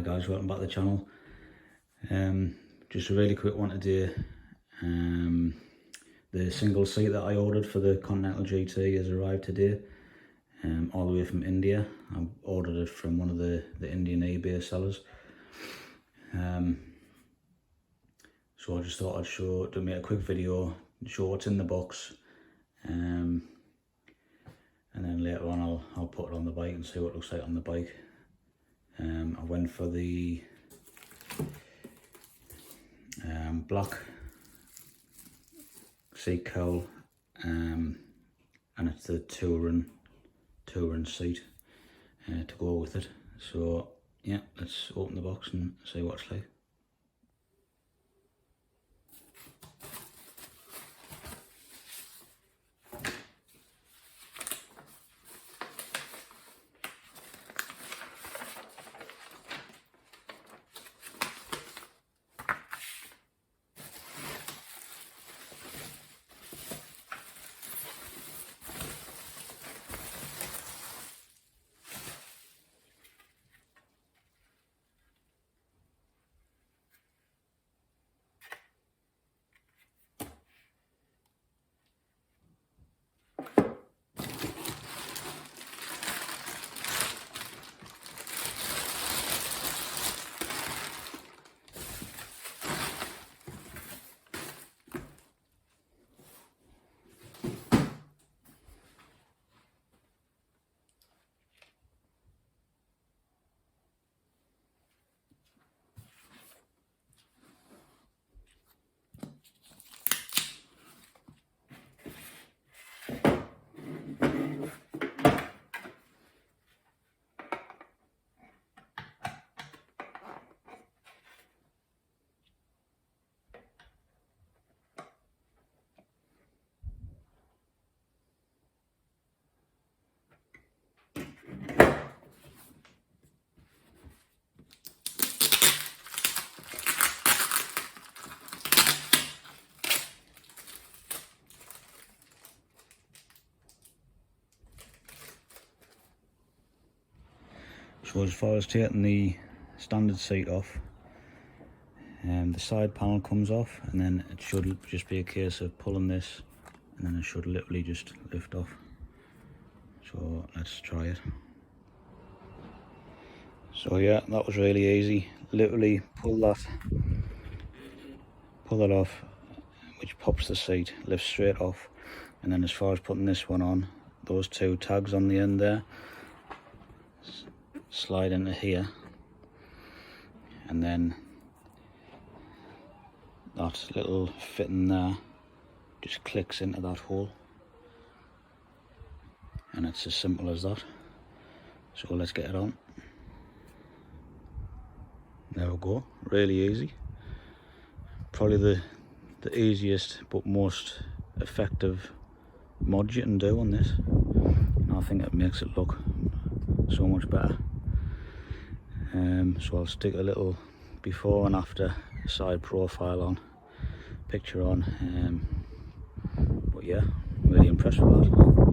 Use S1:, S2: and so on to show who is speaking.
S1: guys, welcome back to the channel. Just a really quick one today. The single seat that I ordered for the Continental GT has arrived today, all the way from India. I ordered it from one of the Indian eBay sellers. So I just thought I'd make a quick video, show what's in the box, and then later on I'll put it on the bike and see what it looks like on the bike. I went for the black seat cowl, and it's the touring seat to go with it. So yeah, let's open the box and see what it's like. So as far as taking the standard seat off, the side panel comes off, and then it should just be a case of pulling this, and then it should literally just lift off. So let's try it. So yeah, that was really easy. Literally pull that off, which pops the seat, lifts straight off. And then as far as putting this one on, those two tags on the end there slide into here, and then that little fitting there just clicks into that hole, and it's as simple as that. So let's get it on. There we go, really easy. Probably the easiest but most effective mod you can do on this, and I think it makes it look so much better. So I'll stick a little before and after side profile on, picture on, but yeah, really impressed with that.